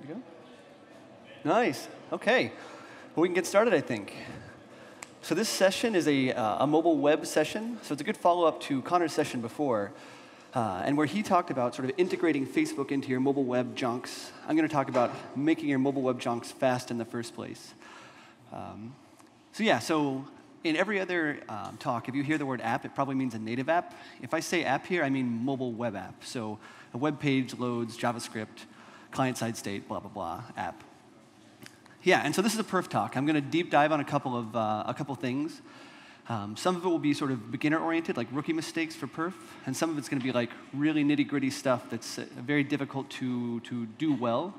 There we go. Nice. OK. Well, we can get started, I think. So this session is a mobile web session. So it's a good follow-up to Connor's session before, and where he talked about sort of integrating Facebook into your mobile web junks. I'm going to talk about making your mobile web junks fast in the first place. So in every other talk, if you hear the word app, it probably means a native app. If I say app here, I mean mobile web app. So a web page loads JavaScript, client-side state, blah, blah, blah, app. Yeah, and so this is a perf talk. I'm going to deep dive on a couple things. Some of it will be sort of beginner-oriented, like rookie mistakes for perf, and some of it's going to be like really nitty-gritty stuff that's very difficult to do well.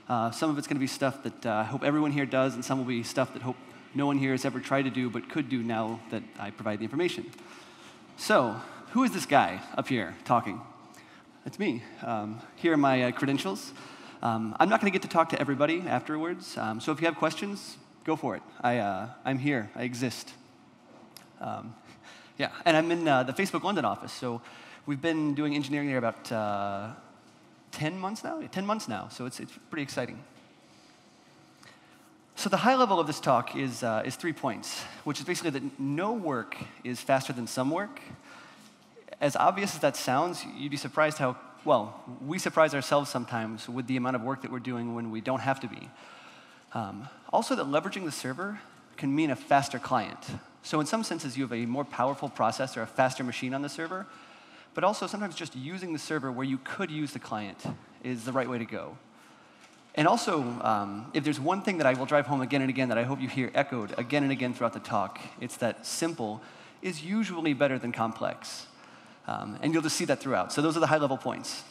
Some of it's going to be stuff that I hope everyone here does, and some will be stuff that hope no one here has ever tried to do but could do now that I provide the information. So who is this guy up here talking? It's me. Here are my credentials. I'm not going to get to talk to everybody afterwards, so if you have questions, go for it. I'm here. I exist. And I'm in the Facebook London office, so we've been doing engineering there about 10 months now? 10 months now, so it's pretty exciting. So the high level of this talk is 3 points, which is basically that no work is faster than some work. As obvious as that sounds, you'd be surprised how, well, we surprise ourselves sometimes with the amount of work that we're doing when we don't have to be. Also, that leveraging the server can mean a faster client. So in some senses, you have a more powerful processor, a faster machine on the server. But also, sometimes just using the server where you could use the client is the right way to go. And also, if there's one thing that I will drive home again and again that I hope you hear echoed again and again throughout the talk, it's that simple is usually better than complex. And you'll just see that throughout. So those are the high-level points.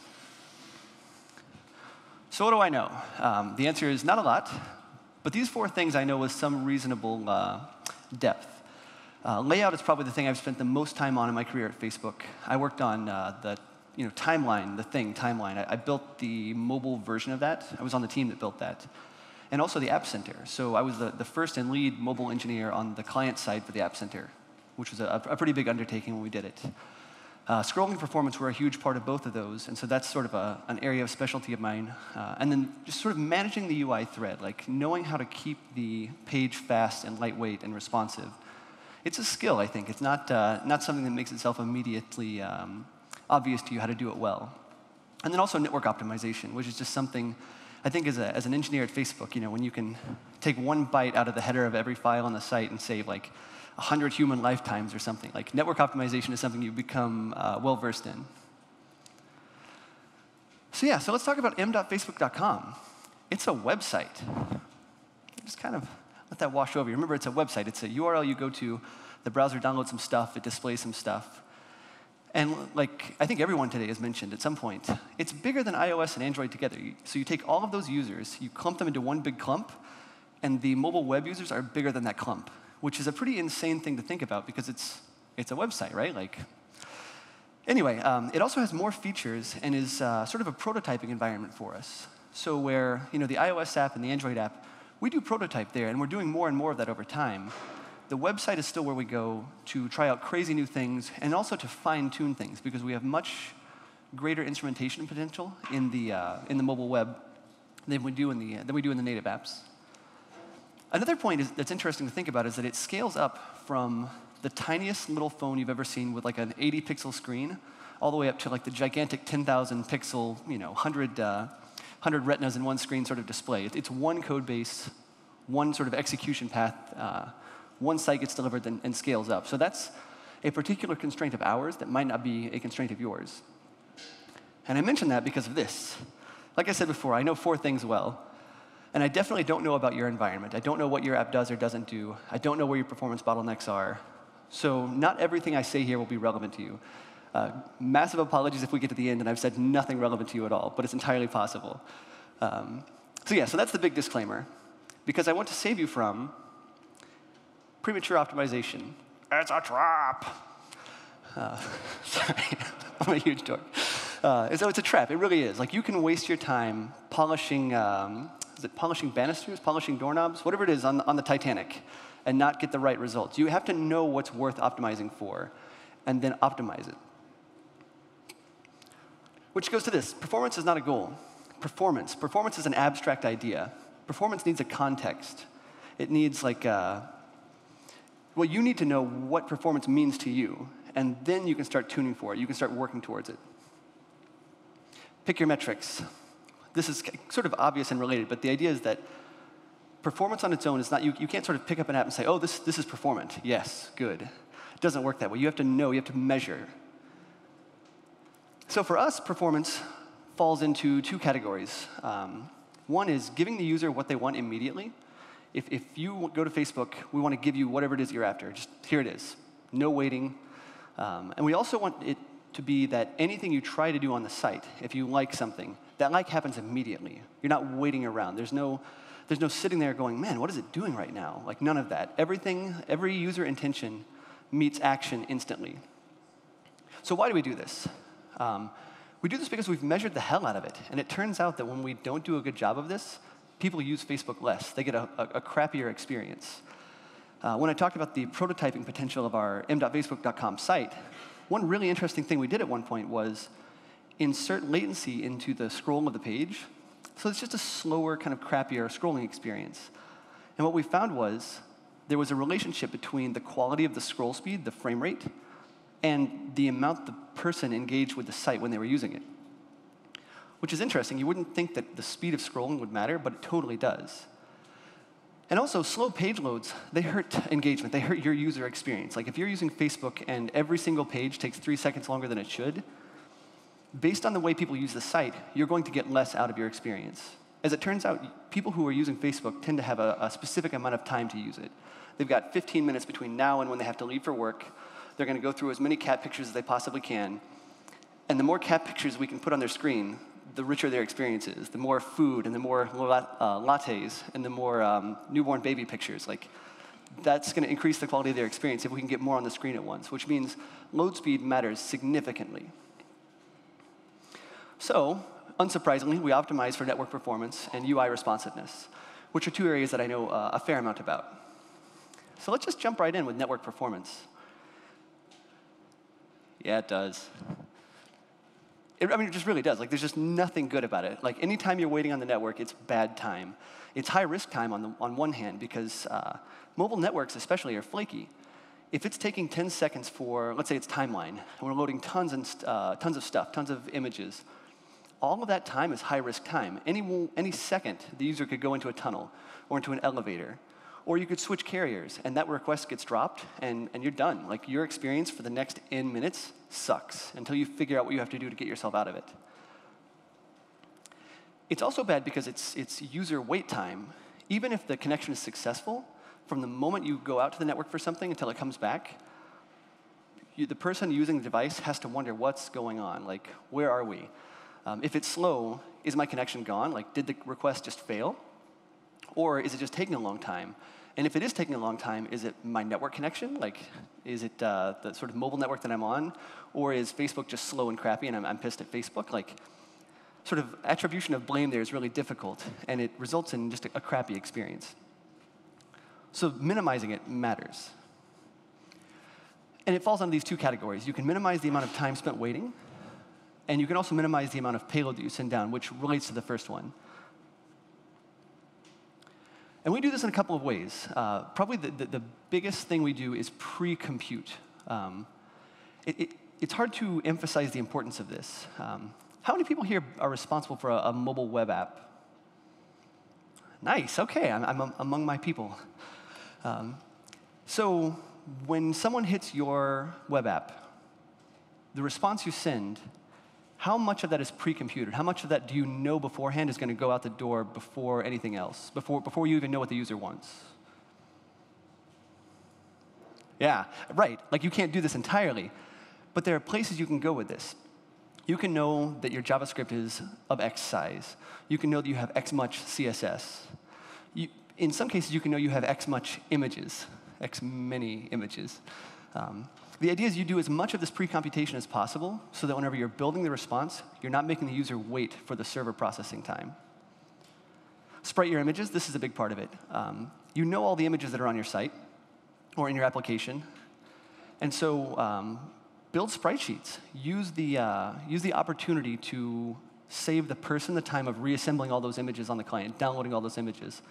So what do I know? The answer is not a lot. But these 4 things I know with some reasonable depth. Layout is probably the thing I've spent the most time on in my career at Facebook. I worked on the timeline. I built the mobile version of that. I was on the team that built that. And also the App Center. So I was the first and lead mobile engineer on the client side for the App Center, which was a pretty big undertaking when we did it. Scrolling performance were a huge part of both of those, and so that's sort of an area of specialty of mine. And then just sort of managing the UI thread, like knowing how to keep the page fast and lightweight and responsive. It's a skill, I think. It's not something that makes itself immediately obvious to you how to do it well. And then also network optimization, which is just something, I think as an engineer at Facebook, when you can take 1 byte out of the header of every file on the site and save like 100 human lifetimes or something. Like network optimization is something you become well-versed in. So let's talk about m.facebook.com. It's a website. Just kind of let that wash over you. Remember, it's a website. It's a URL you go to. The browser downloads some stuff. It displays some stuff. And like I think everyone today has mentioned at some point, it's bigger than iOS and Android together. So you take all of those users, you clump them into one big clump, and the mobile web users are bigger than that clump, which is a pretty insane thing to think about because it's a website, right? Anyway, it also has more features and is sort of a prototyping environment for us. So where the iOS app and the Android app, we do prototype there, and we're doing more and more of that over time. The website is still where we go to try out crazy new things and also to fine-tune things because we have much greater instrumentation potential in the mobile web than we do in the native apps. Another point that's interesting to think about is that it scales up from the tiniest little phone you've ever seen with like an 80-pixel screen all the way up to like the gigantic 10,000-pixel, 100 retinas in one screen sort of display. It's one code base, one sort of execution path, one site gets delivered and scales up. So that's a particular constraint of ours that might not be a constraint of yours. And I mention that because of this. Like I said before, I know 4 things well. And I definitely don't know about your environment. I don't know what your app does or doesn't do. I don't know where your performance bottlenecks are. So not everything I say here will be relevant to you. Massive apologies if we get to the end and I've said nothing relevant to you at all, but it's entirely possible. So that's the big disclaimer. Because I want to save you from premature optimization. It's a trap. Sorry, I'm a huge dork. So it's a trap. It really is. Like you can waste your time polishing, polishing banisters, polishing doorknobs, whatever it is on the Titanic, and not get the right results. You have to know what's worth optimizing for, and then optimize it. Which goes to this. Performance is not a goal. Performance. Performance is an abstract idea. Performance needs a context. It needs well, you need to know what performance means to you, and then you can start tuning for it. You can start working towards it. Pick your metrics. This is sort of obvious and related, but the idea is that performance on its own is not, you can't sort of pick up an app and say, oh, this is performant. Yes, good. It doesn't work that way. You have to know, you have to measure. So for us, performance falls into two categories. One is giving the user what they want immediately. If you go to Facebook, we want to give you whatever it is you're after. Just here it is. No waiting. And we also want it to be that anything you try to do on the site, if you like something, that like happens immediately. You're not waiting around. There's no sitting there going, man, what is it doing right now? Like none of that. Every user intention meets action instantly. So why do we do this? We do this because we've measured the hell out of it. And it turns out that when we don't do a good job of this, people use Facebook less. They get a crappier experience. When I talked about the prototyping potential of our m.facebook.com site, one really interesting thing we did at one point was insert latency into the scroll of the page. So it's just a slower, kind of crappier scrolling experience. And what we found was there was a relationship between the quality of the scroll speed, the frame rate, and the amount the person engaged with the site when they were using it. Which is interesting. You wouldn't think that the speed of scrolling would matter, but it totally does. And also, slow page loads, they hurt engagement. They hurt your user experience. Like if you're using Facebook and every single page takes 3 seconds longer than it should, based on the way people use the site, you're going to get less out of your experience. As it turns out, people who are using Facebook tend to have a specific amount of time to use it. They've got 15 minutes between now and when they have to leave for work. They're going to go through as many cat pictures as they possibly can. And the more cat pictures we can put on their screen, the richer their experience is. The more food and the more lattes and the more newborn baby pictures. Like, that's going to increase the quality of their experience if we can get more on the screen at once, which means load speed matters significantly. So, unsurprisingly, we optimize for network performance and UI responsiveness, which are two areas that I know a fair amount about. So let's just jump right in with network performance. Yeah, it does. It just really does. Like, there's just nothing good about it. Like, anytime you're waiting on the network, it's bad time. It's high-risk time on one hand because mobile networks especially are flaky. If it's taking 10 seconds for, let's say it's timeline, and we're loading tons of stuff, tons of images, all of that time is high-risk time. Any second, the user could go into a tunnel or into an elevator. Or you could switch carriers, and that request gets dropped, and you're done. Like, your experience for the next N minutes sucks until you figure out what you have to do to get yourself out of it. It's also bad because it's user wait time. Even if the connection is successful, from the moment you go out to the network for something until it comes back, the person using the device has to wonder what's going on. Like, where are we? If it's slow, is my connection gone? Like, did the request just fail? Or is it just taking a long time? And if it is taking a long time, is it my network connection? Like, is it the sort of mobile network that I'm on? Or is Facebook just slow and crappy and I'm pissed at Facebook? Like, sort of attribution of blame there is really difficult, and it results in just a crappy experience. So minimizing it matters. And it falls under these two categories. You can minimize the amount of time spent waiting, and you can also minimize the amount of payload that you send down, which relates to the first one. And we do this in a couple of ways. Probably the biggest thing we do is pre-compute. It's hard to emphasize the importance of this. How many people here are responsible for a mobile web app? Nice, okay, I'm among my people. So when someone hits your web app, the response you send, how much of that is pre-computed? How much of that do you know beforehand is going to go out the door before anything else, before you even know what the user wants? Yeah, right. Like, you can't do this entirely. But there are places you can go with this. You can know that your JavaScript is of X size. You can know that you have X much CSS. In some cases, you can know you have X much images, X many images. The idea is you do as much of this pre-computation as possible so that whenever you're building the response, you're not making the user wait for the server processing time. Sprite your images, this is a big part of it. You know all the images that are on your site or in your application. And so build sprite sheets. Use the opportunity to Save the person the time of reassembling all those images on the client, downloading all those images.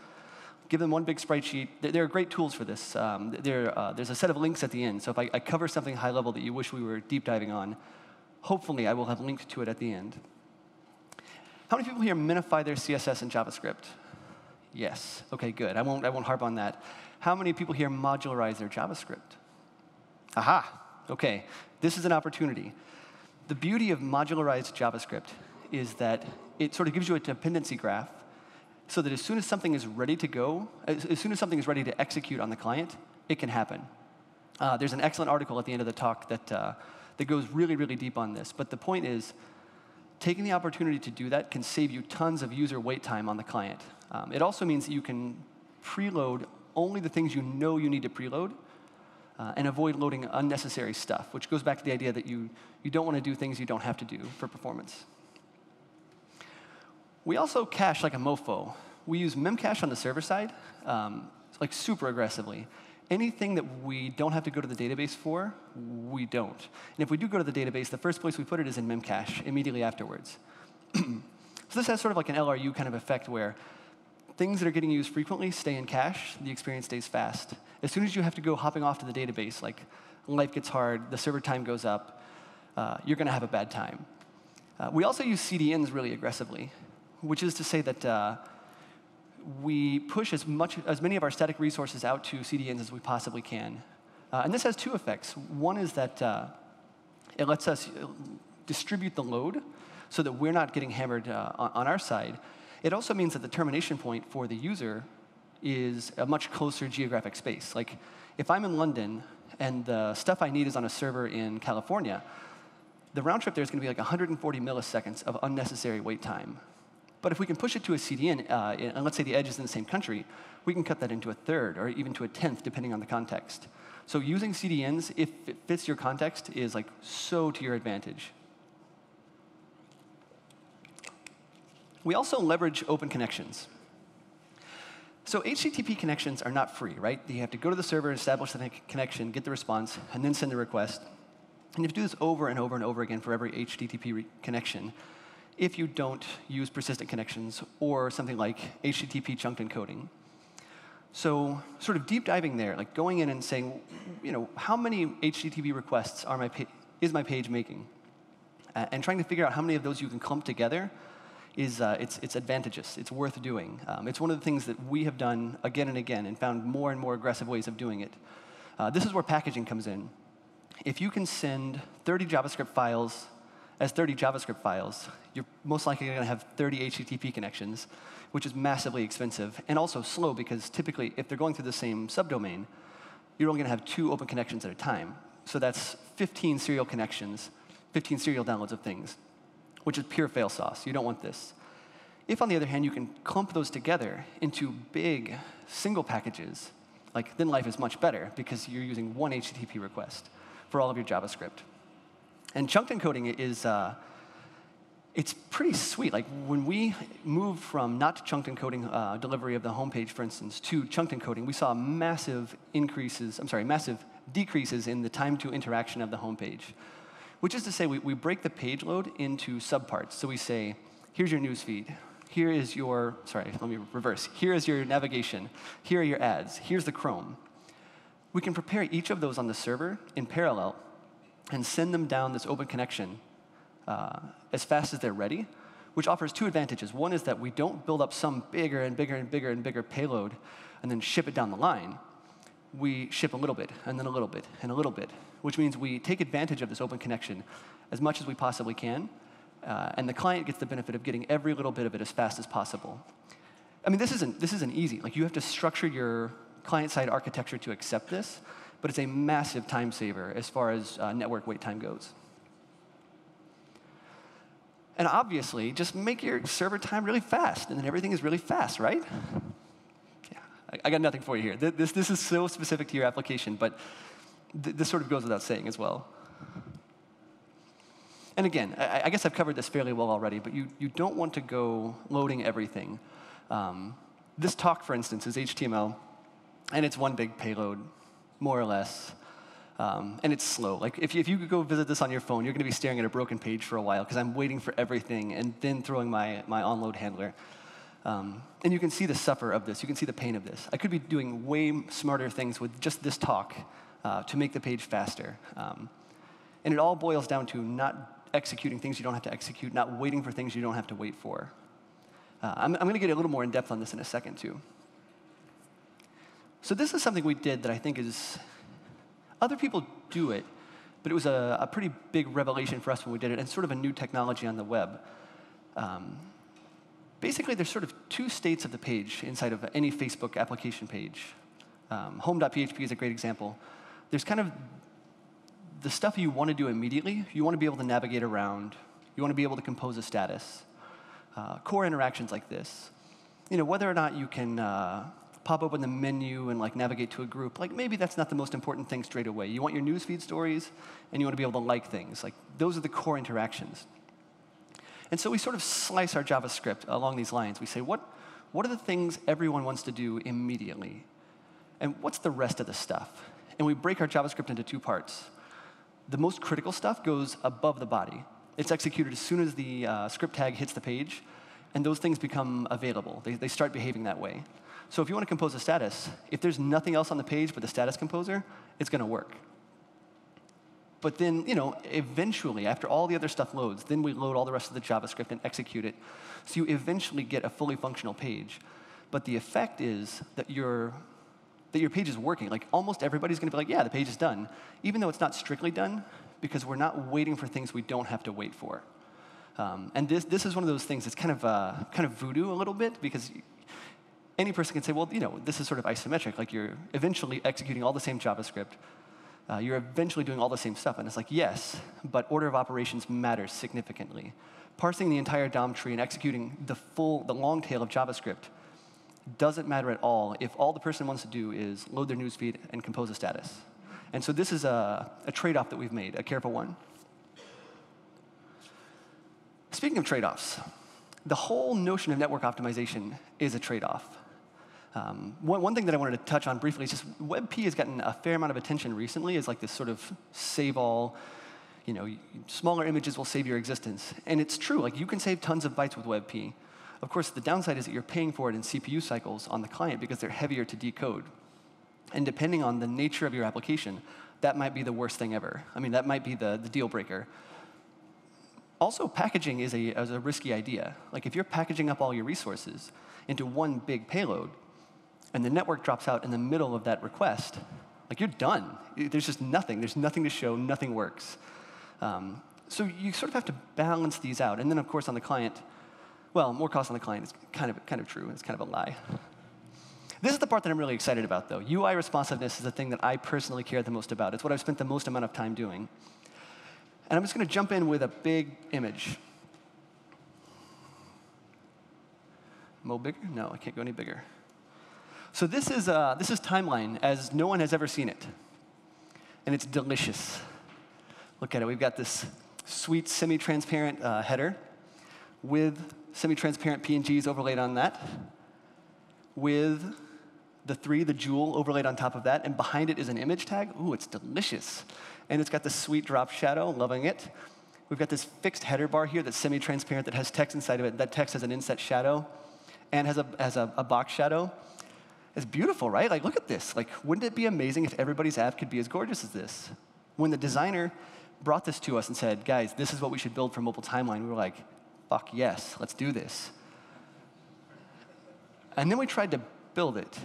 Give them one big sprite sheet. There are great tools for this. There's a set of links at the end. So if I cover something high level that you wish we were deep diving on, hopefully I will have linked to it at the end. How many people here minify their CSS in JavaScript? Yes. OK, good. I won't harp on that. How many people here modularize their JavaScript? Aha. OK, this is an opportunity. The beauty of modularized JavaScript is that it sort of gives you a dependency graph so that as soon as something is ready to go, as soon as something is ready to execute on the client, it can happen. There's an excellent article at the end of the talk that goes really, really deep on this. But the point is, taking the opportunity to do that can save you tons of user wait time on the client. It also means that you can preload only the things you know you need to preload and avoid loading unnecessary stuff, which goes back to the idea that you don't want to do things you don't have to do for performance. We also cache like a mofo. We use Memcache on the server side, like super aggressively. Anything that we don't have to go to the database for, we don't. And if we do go to the database, the first place we put it is in Memcache immediately afterwards. So this has sort of like an LRU kind of effect where things that are getting used frequently stay in cache, the experience stays fast. As soon as you have to go hopping off to the database, like life gets hard, the server time goes up, you're going to have a bad time. We also use CDNs really aggressively, which is to say that we push as many of our static resources out to CDNs as we possibly can. And this has two effects. One is that it lets us distribute the load so that we're not getting hammered on our side. It also means that the termination point for the user is a much closer geographic space. Like, if I'm in London and the stuff I need is on a server in California, the round trip there is going to be like 140 milliseconds of unnecessary wait time. But if we can push it to a CDN, and let's say the edge is in the same country, we can cut that into a third or even to a tenth, depending on the context. So using CDNs, if it fits your context, is like so to your advantage. We also leverage open connections. So HTTP connections are not free, right? You have to go to the server, establish the connection, get the response, and then send the request. And you have to do this over and over and over again for every HTTP connection if you don't use persistent connections or something like HTTP chunked encoding. So sort of deep diving there, like going in and saying, how many HTTP requests is my page making? And trying to figure out how many of those you can clump together is it's advantageous. It's worth doing. It's one of the things that we have done again and again and found more and more aggressive ways of doing it. This is where packaging comes in. If you can send 30 JavaScript files as 30 JavaScript files, you're most likely going to have 30 HTTP connections, which is massively expensive and also slow because typically, if they're going through the same subdomain, you're only going to have 2 open connections at a time. So that's 15 serial connections, 15 serial downloads of things, which is pure fail sauce. You don't want this. If, on the other hand, you can clump those together into big single packages, then life is much better because you're using one HTTP request for all of your JavaScript. And chunked encoding is, it's pretty sweet. Like, when we moved from not chunked encoding delivery of the homepage, for instance, to chunked encoding, we saw massive decreases in the time to interaction of the homepage, which is to say we break the page load into subparts. So we say, here's your newsfeed. Here is your, here is your navigation. Here are your ads. Here's the Chrome. We can prepare each of those on the server in parallel and send them down this open connection as fast as they're ready, which offers 2 advantages. One is that we don't build up some bigger and bigger and bigger and bigger payload and then ship it down the line. We ship a little bit, and then a little bit, and a little bit, which means we take advantage of this open connection as much as we possibly can, and the client gets the benefit of getting every little bit of it as fast as possible. I mean, this isn't easy. Like, you have to structure your client-side architecture to accept this, but it's a massive time saver as far as network wait time goes. And obviously, just make your server time really fast, and then everything is really fast, right? Yeah, I got nothing for you here. This is so specific to your application, but this sort of goes without saying as well. And again, I guess I've covered this fairly well already, but you don't want to go loading everything. This talk, for instance, is HTML, and it's one big payload, more or less. And it's slow. Like if you could go visit this on your phone, you're going to be staring at a broken page for a while because I'm waiting for everything and then throwing my onload handler. And you can see the suffer of this. You can see the pain of this. I could be doing way smarter things with just this talk to make the page faster. And it all boils down to not executing things you don't have to execute, not waiting for things you don't have to wait for. I'm going to get a little more in depth on this in a second, too. So this is something we did that I think is, other people do it, but it was a pretty big revelation for us when we did it, and sort of a new technology on the web. Basically, there's sort of two states of the page inside of any Facebook application page. Home.php is a great example. There's kind of the stuff you want to do immediately. You want to be able to navigate around. You want to be able to compose a status. Core interactions like this. You know, whether or not you can pop open the menu and like navigate to a group, like maybe that's not the most important thing straight away. You want your newsfeed stories, and you want to be able to like things. Like those are the core interactions. And so we sort of slice our JavaScript along these lines. We say, what are the things everyone wants to do immediately? And what's the rest of the stuff? And we break our JavaScript into two parts. The most critical stuff goes above the body. It's executed as soon as the script tag hits the page, and those things become available. They start behaving that way. So if you want to compose a status, if there's nothing else on the page but the status composer, it's going to work. But then, you know, eventually, after all the other stuff loads, then we load all the rest of the JavaScript and execute it. So you eventually get a fully functional page. But the effect is that your page is working. Like almost everybody's going to be like, yeah, the page is done, even though it's not strictly done, because we're not waiting for things we don't have to wait for. And this is one of those things that's kind of voodoo a little bit, because any person can say, well, you know, this is sort of isometric. Like you're eventually executing all the same JavaScript. You're eventually doing all the same stuff. And it's like, yes, but order of operations matters significantly. Parsing the entire DOM tree and executing the long tail of JavaScript doesn't matter at all if all the person wants to do is load their newsfeed and compose a status. And so this is a trade-off that we've made, a careful one. Speaking of trade-offs, the whole notion of network optimization is a trade-off. One thing that I wanted to touch on briefly is just WebP has gotten a fair amount of attention recently as like this sort of save-all, you know, smaller images will save your existence. And it's true, like you can save tons of bytes with WebP. Of course, the downside is that you're paying for it in CPU cycles on the client because they're heavier to decode. And depending on the nature of your application, that might be the worst thing ever. I mean, that might be the deal breaker. Also, packaging is a risky idea. Like if you're packaging up all your resources into one big payload, and the network drops out in the middle of that request, like you're done. There's just nothing. There's nothing to show. Nothing works. So you sort of have to balance these out. And then, of course, on the client, well, more cost on the client is kind of true. It's kind of a lie. This is the part that I'm really excited about, though. UI responsiveness is the thing that I personally care the most about. It's what I've spent the most amount of time doing. And I'm just going to jump in with a big image. Mo bigger? No, I can't go any bigger. So this is Timeline as no one has ever seen it. And it's delicious. Look at it. We've got this sweet semi-transparent header with semi-transparent PNGs overlaid on that, with the jewel overlaid on top of that, and behind it is an image tag. Ooh, it's delicious. And it's got this sweet drop shadow, loving it. We've got this fixed header bar here that's semi-transparent that has text inside of it. That text has an inset shadow and has a box shadow. It's beautiful, right? Like, look at this. Like, wouldn't it be amazing if everybody's app could be as gorgeous as this? When the designer brought this to us and said, guys, this is what we should build for mobile timeline, we were like, fuck yes, let's do this. And then we tried to build it.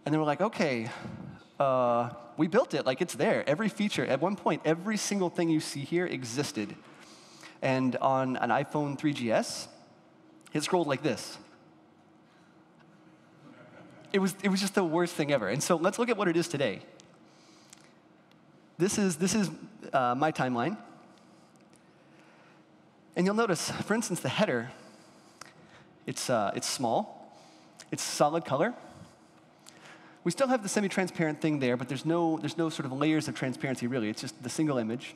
And then we're like, okay, we built it, like it's there. Every feature, at one point, every single thing you see here existed. And on an iPhone 3GS, it scrolled like this. It was just the worst thing ever. And so let's look at what it is today. This is my timeline. And you'll notice, for instance, the header, it's small. It's solid color. We still have the semi-transparent thing there, but there's no sort of layers of transparency, really. It's just the single image.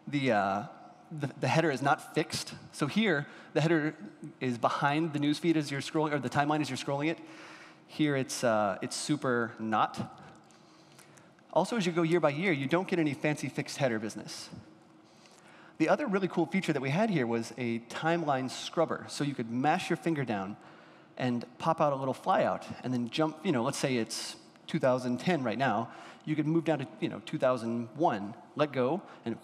The header is not fixed. So here, the header is behind the newsfeed as you're scrolling, or the timeline as you're scrolling it. Here, it's super not. Also, as you go year by year, you don't get any fancy fixed header business. The other really cool feature that we had here was a timeline scrubber. So you could mash your finger down and pop out a little flyout, and then jump, let's say it's 2010 right now. You could move down to 2001, let go, and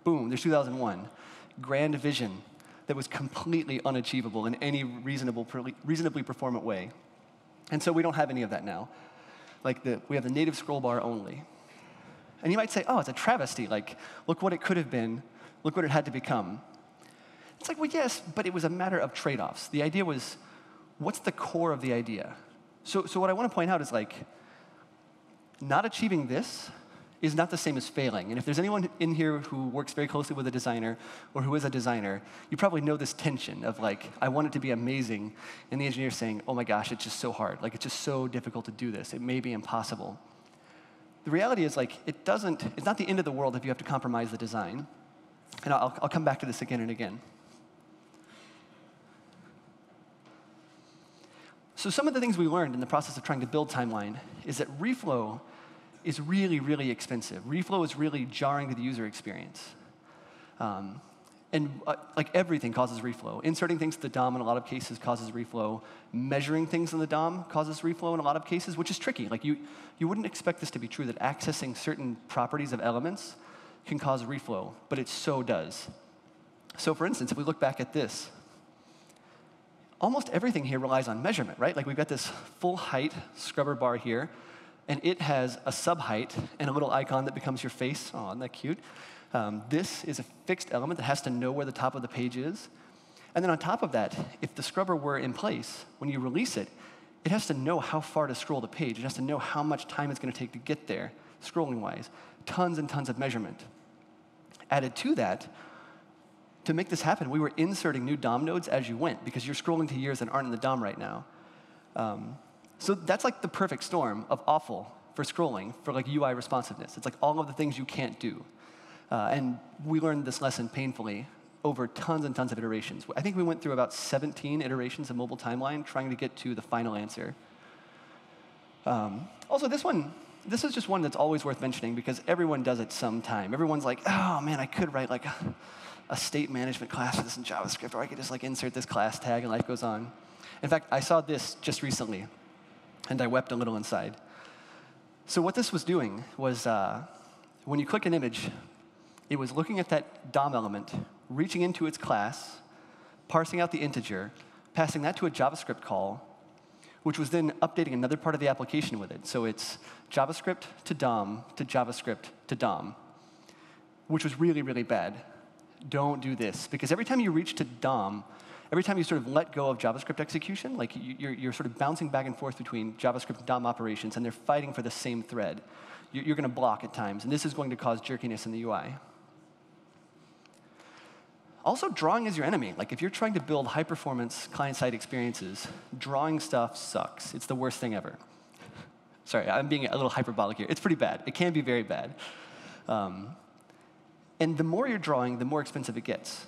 boom, there's 2001. Grand vision that was completely unachievable in any reasonably performant way. And so we don't have any of that now. We have the native scroll bar only. And you might say, oh, it's a travesty. Look what it could have been. Look what it had to become. It's like, well, yes, but it was a matter of trade-offs. The idea was, what's the core of the idea? So what I want to point out is, not achieving this is not the same as failing. And if there's anyone in here who works very closely with a designer or who is a designer, you probably know this tension of, I want it to be amazing, and the engineer saying, oh my gosh, it's just so hard. It's just so difficult to do this. It may be impossible. The reality is, it's not the end of the world if you have to compromise the design. And I'll come back to this again and again. So some of the things we learned in the process of trying to build Timeline is that Reflow is really, really expensive. Reflow is really jarring to the user experience. Everything causes reflow. Inserting things to the DOM in a lot of cases causes reflow. Measuring things in the DOM causes reflow in a lot of cases, which is tricky. You wouldn't expect this to be true, that accessing certain properties of elements can cause reflow, but it so does. So for instance, if we look back at this, almost everything here relies on measurement, right? We've got this full height scrubber bar here, and it has a sub-height and a little icon that becomes your face. Oh, isn't that cute? This is a fixed element that has to know where the top of the page is. And then on top of that, if the scrubber were in place, when you release it, it has to know how far to scroll the page. It has to know how much time it's going to take to get there, scrolling-wise. Tons and tons of measurement. Added to that, to make this happen, we were inserting new DOM nodes as you went, because you're scrolling to years that aren't in the DOM right now. So that's the perfect storm of awful for scrolling, for UI responsiveness. It's all of the things you can't do. And we learned this lesson painfully over tons and tons of iterations. I think we went through about 17 iterations of mobile timeline trying to get to the final answer. Also, this is just one that's always worth mentioning because everyone does it sometime. Everyone's like, oh man, I could write a state management class for this in JavaScript, or I could just insert this class tag and life goes on. In fact, I saw this just recently, and I wept a little inside. So what this was doing was when you click an image, it was looking at that DOM element, reaching into its class, parsing out the integer, passing that to a JavaScript call, which was then updating another part of the application with it. So it's JavaScript to DOM to JavaScript to DOM, which was really, really bad. Don't do this, because every time you reach to DOM, every time you sort of let go of JavaScript execution, you're sort of bouncing back and forth between JavaScript and DOM operations, and they're fighting for the same thread. You're going to block at times, and this is going to cause jerkiness in the UI. Also, drawing is your enemy. If you're trying to build high-performance client-side experiences, drawing stuff sucks. It's the worst thing ever. Sorry, I'm being a little hyperbolic here. It's pretty bad. It can be very bad. And the more you're drawing, the more expensive it gets.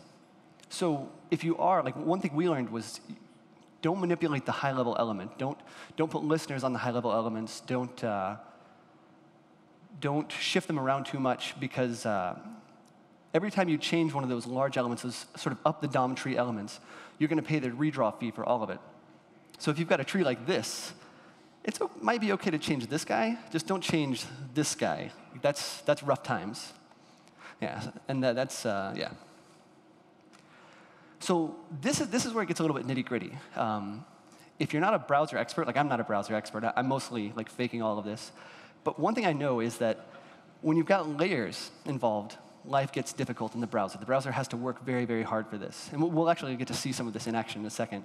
So if you are, one thing we learned was don't manipulate the high-level element. Don't put listeners on the high-level elements. Don't shift them around too much, because every time you change one of those large elements, those sort of up the DOM tree elements, you're going to pay the redraw fee for all of it. So if you've got a tree like this, it might be OK to change this guy. Just don't change this guy. That's rough times. Yeah, and yeah. So this is where it gets a little bit nitty-gritty. If you're not a browser expert, I'm not a browser expert. I'm mostly faking all of this. But one thing I know is that when you've got layers involved, life gets difficult in the browser. The browser has to work very, very hard for this. And we'll actually get to see some of this in action in a second.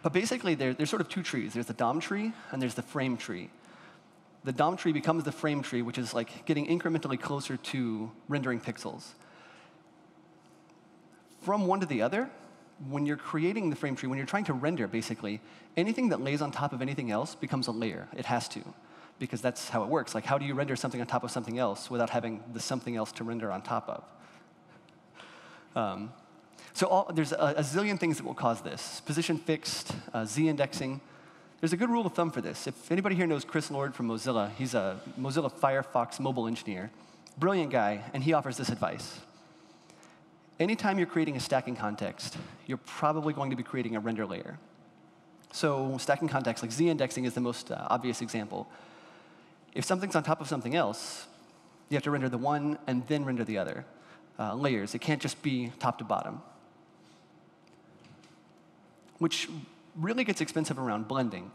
But basically, there's sort of two trees. There's the DOM tree, and there's the frame tree. The DOM tree becomes the frame tree, which is getting incrementally closer to rendering pixels. From one to the other, when you're creating the frame tree, when you're trying to render, basically, anything that lays on top of anything else becomes a layer. It has to, because that's how it works. How do you render something on top of something else without having the something else to render on top of? So there's a zillion things that will cause this. Position fixed, z-indexing. There's a good rule of thumb for this. If anybody here knows Chris Lord from Mozilla, he's a Mozilla Firefox mobile engineer. Brilliant guy, and he offers this advice. Anytime you're creating a stacking context, you're probably going to be creating a render layer. So stacking context, like z-indexing is the most obvious example. If something's on top of something else, you have to render the one and then render the other layers. It can't just be top to bottom, which really gets expensive around blending.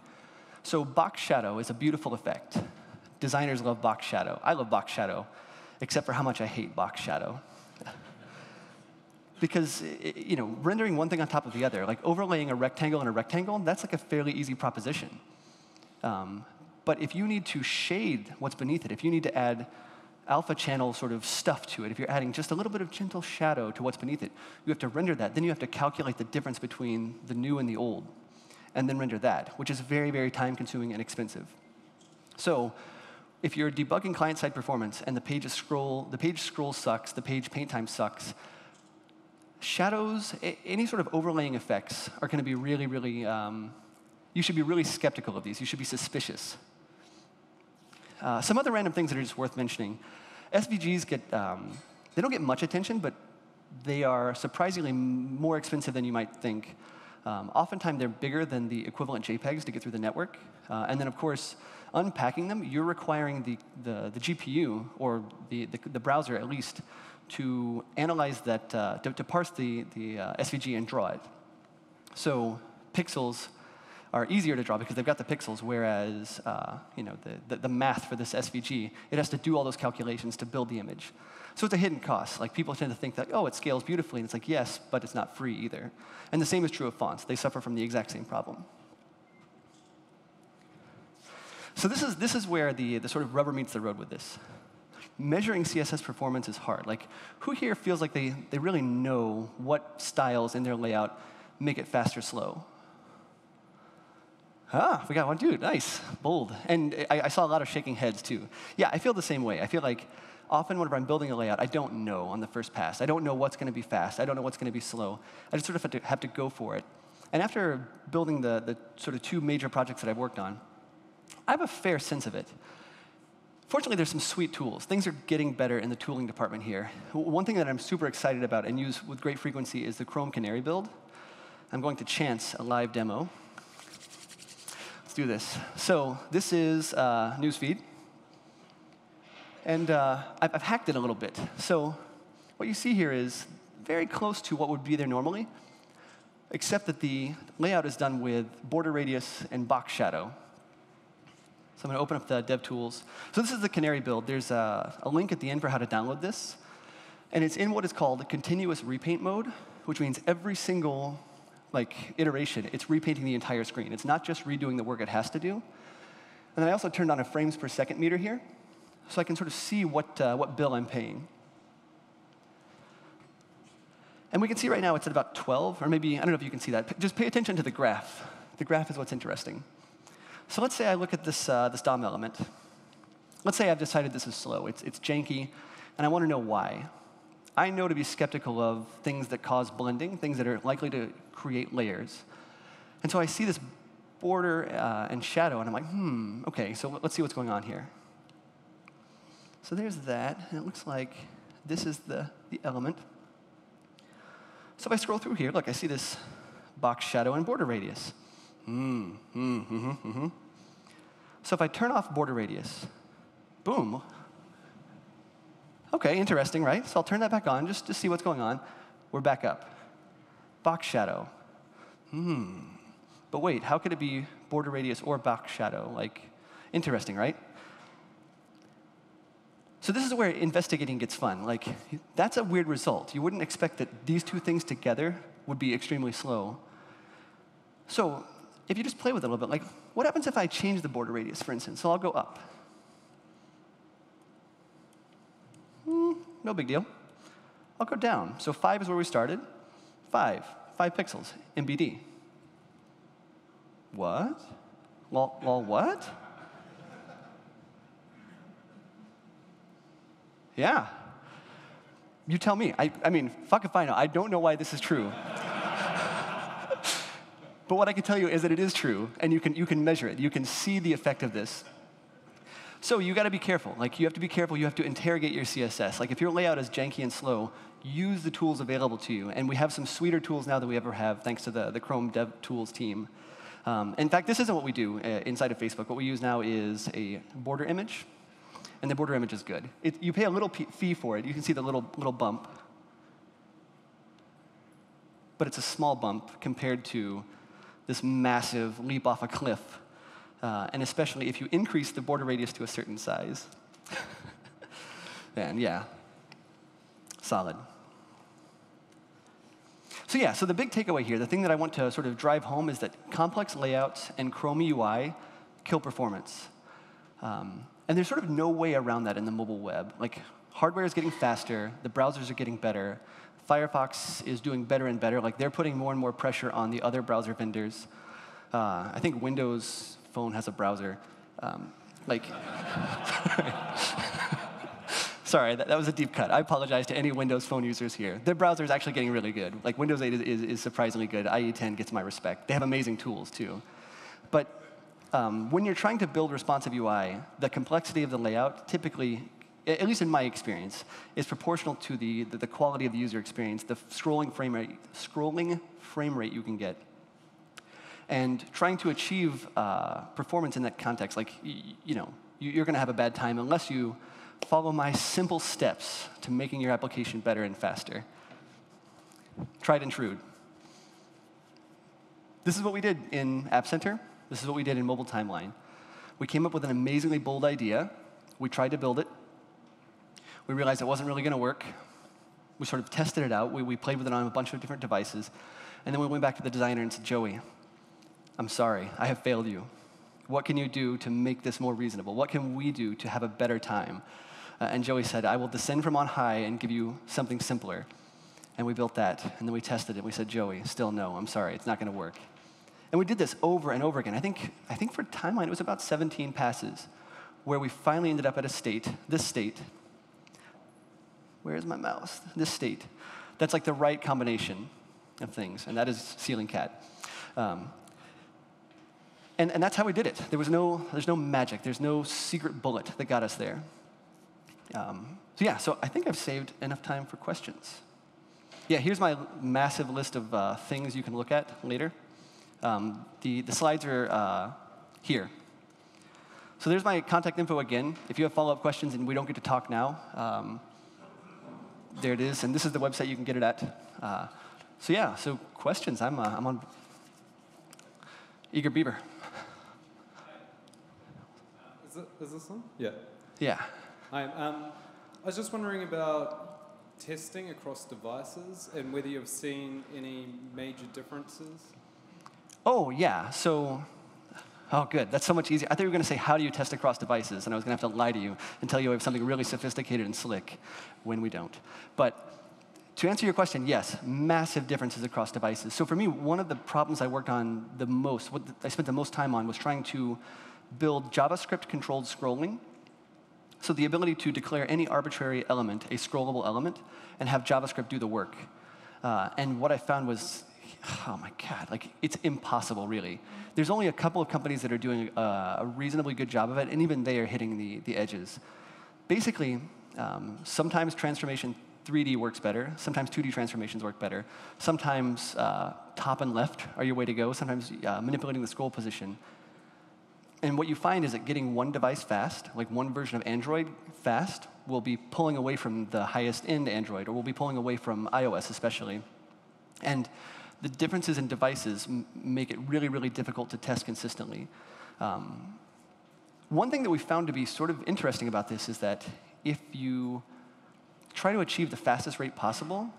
So box shadow is a beautiful effect. Designers love box shadow. I love box shadow, except for how much I hate box shadow. Because rendering one thing on top of the other, like overlaying a rectangle and a rectangle, that's like a fairly easy proposition. But if you need to shade what's beneath it, if you need to add alpha channel sort of stuff to it, if you're adding just a little bit of gentle shadow to what's beneath it, you have to render that. Then you have to calculate the difference between the new and the old, and then render that, which is very, very time-consuming and expensive. So if you're debugging client-side performance and the page scroll sucks, the page paint time sucks, shadows, any sort of overlaying effects are going to be really, really, you should be really skeptical of these. You should be suspicious. Some other random things that are just worth mentioning. SVGs they don't get much attention, but they are surprisingly more expensive than you might think. Oftentimes, they're bigger than the equivalent JPEGs to get through the network. And then, of course, unpacking them, you're requiring the GPU, or the browser at least, to analyze that, to parse the SVG and draw it. So pixels are easier to draw because they've got the pixels, whereas the math for this SVG, it has to do all those calculations to build the image. So it's a hidden cost. Like, people tend to think that, oh, it scales beautifully, and it's like, yes, but it's not free either. And the same is true of fonts. They suffer from the exact same problem. So this is where the sort of rubber meets the road with this. Measuring CSS performance is hard. Like, who here feels like they really know what styles in their layout make it fast or slow? Ah, we got one dude. Nice, bold. And I saw a lot of shaking heads, too. Yeah, I feel the same way. I feel like often whenever I'm building a layout, I don't know on the first pass. I don't know what's going to be fast. I don't know what's going to be slow. I just sort of have to go for it. And after building the sort of two major projects that I've worked on, I have a fair sense of it. Fortunately, there's some sweet tools. Things are getting better in the tooling department here. One thing that I'm super excited about and use with great frequency is the Chrome Canary build. I'm going to chance a live demo. Let's do this. So this is Newsfeed. And I've hacked it a little bit. So what you see here is very close to what would be there normally, except that the layout is done with border radius and box shadow. So I'm going to open up the DevTools. So this is the Canary build. There's a link at the end for how to download this. And it's in what is called a continuous repaint mode, which means every single iteration, it's repainting the entire screen. It's not just redoing the work it has to do. And then I also turned on a frames per second meter here, so I can sort of see what bill I'm paying. And we can see right now it's at about 12, or maybe, I don't know if you can see that. Just pay attention to the graph. The graph is what's interesting. So let's say I look at this DOM element. Let's say I've decided this is slow. It's janky, and I want to know why. I know to be skeptical of things that cause blending, things that are likely to create layers. And so I see this border and shadow, and I'm like, OK, so let's see what's going on here. So there's that, and it looks like this is the element. So if I scroll through here, look, I see this box shadow and border radius. So if I turn off border radius, boom. OK, interesting, right? So I'll turn that back on just to see what's going on. We're back up. Box shadow. But wait, how could it be border radius or box shadow? Interesting, right? So this is where investigating gets fun. That's a weird result. You wouldn't expect that these two things together would be extremely slow. So if you just play with it a little bit, what happens if I change the border radius, for instance? So I'll go up. No big deal. I'll go down. So 5 is where we started. 5 pixels, MBD. What? Lol, what? Yeah. You tell me. I mean, fuck if I know. I don't know why this is true. But what I can tell you is that it is true, and you can measure it. You can see the effect of this. So you got to be careful. Like, you have to be careful. You have to interrogate your CSS. Like, if your layout is janky and slow, use the tools available to you. And we have some sweeter tools now than we ever have, thanks to the Chrome Dev Tools team. In fact, this isn't what we do inside of Facebook. What we use now is a border image, and the border image is good. You pay a little fee for it. You can see the little bump. But it's a small bump compared to this massive leap off a cliff. And especially if you increase the border radius to a certain size. Then, yeah, solid. So yeah, so the big takeaway here, the thing that I want to sort of drive home is that complex layouts and Chrome UI kill performance. And there's sort of no way around that in the mobile web. Like, hardware is getting faster, the browsers are getting better, Firefox is doing better and better. Like, they're putting more and more pressure on the other browser vendors. I think Windows Phone has a browser. Sorry, that was a deep cut. I apologize to any Windows Phone users here. Their browser is actually getting really good. Like, Windows 8 is surprisingly good. IE 10 gets my respect. They have amazing tools, too. But when you're trying to build responsive UI, the complexity of the layout typically, at least in my experience, is proportional to the quality of the user experience, the scrolling frame rate you can get. And trying to achieve performance in that context, like, you're going to have a bad time unless you follow my simple steps to making your application better and faster. Tried and true. This is what we did in App Center. This is what we did in Mobile Timeline. We came up with an amazingly bold idea. We tried to build it. We realized it wasn't really going to work. We sort of tested it out. We played with it on a bunch of different devices. And then we went back to the designer and said, Joey, I'm sorry, I have failed you. What can you do to make this more reasonable? What can we do to have a better time? And Joey said, I will descend from on high and give you something simpler. And we built that, and then we tested it. We said, Joey, still no, I'm sorry, it's not going to work. And we did this over and over again. I think for Timeline, it was about 17 passes, where we finally ended up at this state. Where's my mouse? This state. That's like the right combination of things, and that is Ceiling Cat. And that's how we did it. There's no magic. There's no secret bullet that got us there. So I think I've saved enough time for questions. Yeah, here's my massive list of things you can look at later. The slides are here. So there's my contact info again. If you have follow-up questions and we don't get to talk now, there it is. And this is the website you can get it at. So questions. I'm on eager beaver. Is this on? Yeah. Yeah. Hi. I was just wondering about testing across devices and whether you've seen any major differences. Oh, yeah. So, good. That's so much easier. I thought you were going to say, how do you test across devices? And I was going to have to lie to you and tell you we have something really sophisticated and slick when we don't. But to answer your question, yes, massive differences across devices. So for me, one of the problems I worked on the most, what I spent the most time on, was trying to build JavaScript-controlled scrolling. So the ability to declare any arbitrary element, a scrollable element, and have JavaScript do the work. And what I found was, oh my God, like, it's impossible, really. There's only a couple of companies that are doing a reasonably good job of it, and even they are hitting the edges. Basically, sometimes transformation 3D works better. Sometimes 2D transformations work better. Sometimes top and left are your way to go. Sometimes manipulating the scroll position. And what you find is that getting one device fast, like one version of Android fast, will be pulling away from the highest-end Android, or will be pulling away from iOS especially. And the differences in devices make it really, really difficult to test consistently. One thing that we found to be sort of interesting about this is that if you try to achieve the fastest rate possible,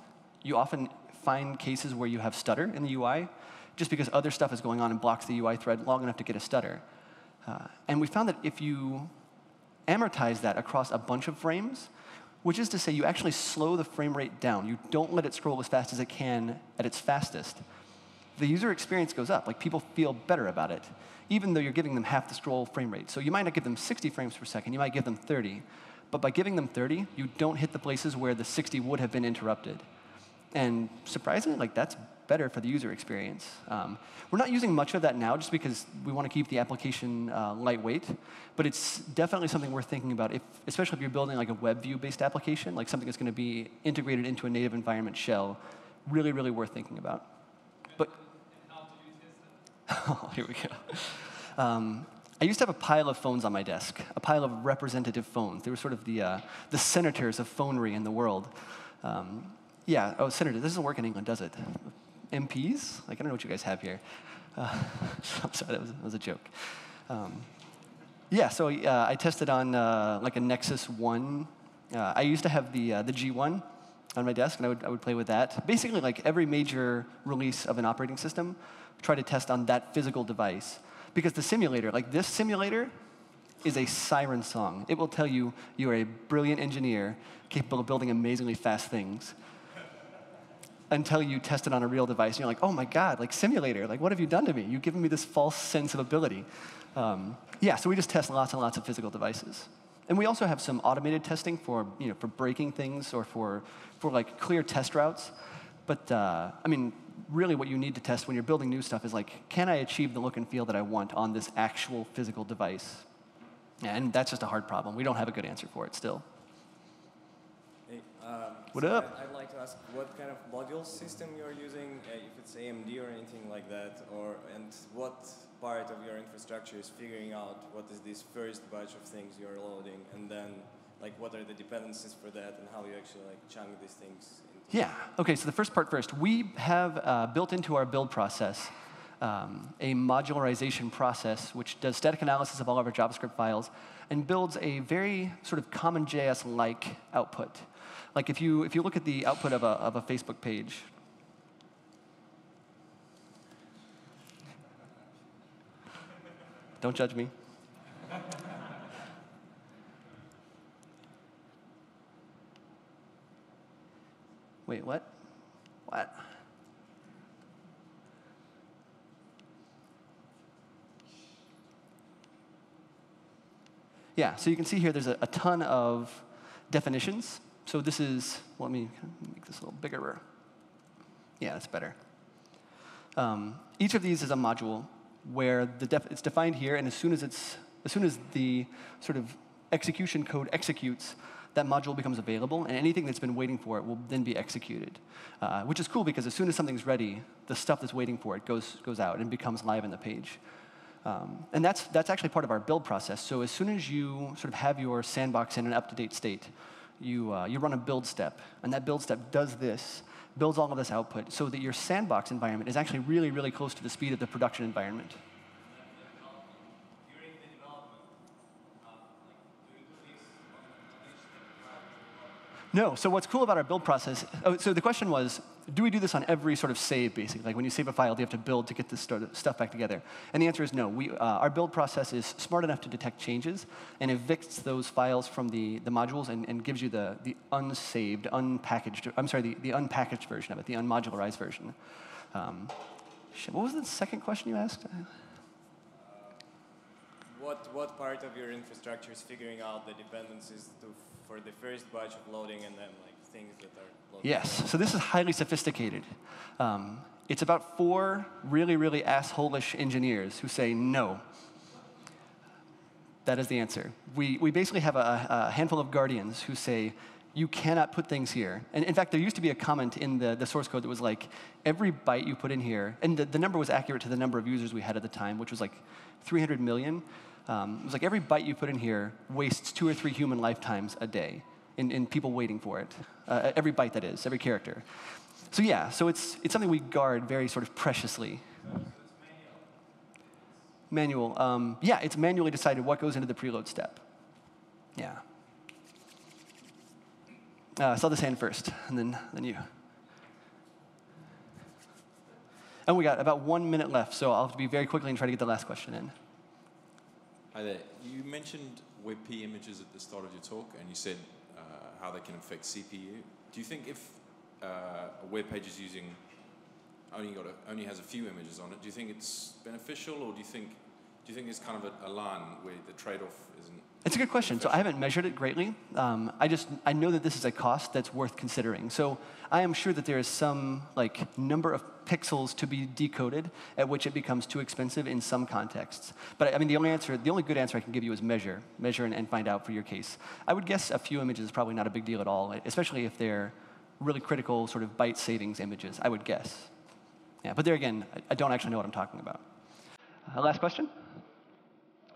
you often find cases where you have stutter in the UI, just because other stuff is going on and blocks the UI thread long enough to get a stutter. And we found that if you amortize that across a bunch of frames, which is to say you actually slow the frame rate down, you don't let it scroll as fast as it can at its fastest, the user experience goes up. Like, people feel better about it, even though you're giving them half the scroll frame rate. So you might not give them 60 frames per second, you might give them 30. But by giving them 30, you don't hit the places where the 60 would have been interrupted. And surprisingly, like, that's better for the user experience. We're not using much of that now just because we want to keep the application lightweight, but it's definitely something worth thinking about, especially if you're building like a web view-based application, like something that's going to be integrated into a native environment shell. Really, really worth thinking about. But how do you test it? oh, here we go. I used to have a pile of phones on my desk, a pile of representative phones. They were sort of the senators of phonery in the world. Yeah, oh, senator, this doesn't work in England, does it? MPs? Like, I don't know what you guys have here. I'm sorry, that was a joke. Yeah, so I tested on like a Nexus 1. I used to have the G1 on my desk, and I would play with that. Basically, like every major release of an operating system, try to test on that physical device. Because the simulator, like this simulator, is a siren song. It will tell you you are a brilliant engineer capable of building amazingly fast things until you test it on a real device. And you're like, oh my God, like simulator, like what have you done to me? You've given me this false sense of ability. Yeah, so we just test lots and lots of physical devices. And we also have some automated testing for, for breaking things or for like clear test routes. But I mean, really what you need to test when you're building new stuff is like, can I achieve the look and feel that I want on this actual physical device? And that's just a hard problem. We don't have a good answer for it still. Hey, What so up? I'd like to ask what kind of module system you're using, if it's AMD or anything like that, and what part of your infrastructure is figuring out what is this first batch of things you're loading, and then like what are the dependencies for that, and how you actually like chunk these things into. Yeah, okay, so the first part first. We have built into our build process a modularization process which does static analysis of all of our JavaScript files and builds a very sort of common JS-like output. Like if you look at the output of a Facebook page, don't judge me. Wait, what? What? Yeah, so you can see here there's a ton of definitions. So this is, well, let me make this a little bigger. Yeah, that's better. Each of these is a module where it's defined here, and as soon as the sort of execution code executes, that module becomes available, and anything that's been waiting for it will then be executed, which is cool because as soon as something's ready, the stuff that's waiting for it goes out and becomes live on the page. And that's actually part of our build process. So as soon as you sort of have your sandbox in an up-to-date state, you run a build step, and that build step does this, builds all of this output, so that your sandbox environment is actually really, really close to the speed of the production environment. No, so what's cool about our build process, so the question was, do we do this on every sort of save, basically? Like when you save a file, do you have to build to get this stuff back together? And the answer is no. Our build process is smart enough to detect changes and evicts those files from the modules and gives you the unsaved, unpackaged, I'm sorry, the unpackaged version of it, the unmodularized version. What was the second question you asked? What part of your infrastructure is figuring out the dependencies for the first batch of loading and then like things that are loaded? Yes, so this is highly sophisticated. It's about 4 really, really asshole-ish engineers who say no. That is the answer. We basically have a handful of guardians who say, you cannot put things here. And in fact, there used to be a comment in the source code that was like, every byte you put in here, and the number was accurate to the number of users we had at the time, which was like 300 million. It was like every byte you put in here wastes 2 or 3 human lifetimes a day in people waiting for it. Every byte, that is, every character. So yeah, so it's something we guard very sort of preciously. Manual. Yeah, it's manually decided what goes into the preload step. Yeah. I saw this hand first, and then you. And we got about 1 minute left, so I'll have to be very quickly and try to get the last question in. Hi there. You mentioned WebP images at the start of your talk, and you said how they can affect CPU. Do you think if a web page is using only has a few images on it, do you think it's beneficial, or do you think there's kind of a line where the trade-off It's a good question. So I haven't measured it greatly. I know that this is a cost that's worth considering. So I am sure that there is some number of pixels to be decoded at which it becomes too expensive in some contexts. But I mean, the only good answer I can give you is measure and find out for your case. I would guess a few images is probably not a big deal at all, especially if they're really critical sort of byte savings images. I would guess. Yeah, but there again, I don't actually know what I'm talking about. Last question?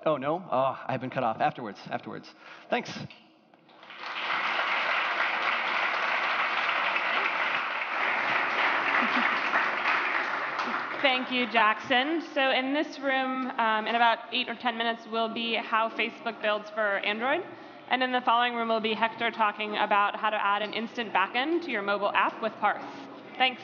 Oh, no? Oh, I've been cut off. Afterwards. Thanks. Thank you, Jackson. So in this room, in about 8 or 10 minutes, will be how Facebook builds for Android. And in the following room will be Hector talking about how to add an instant backend to your mobile app with Parse. Thanks.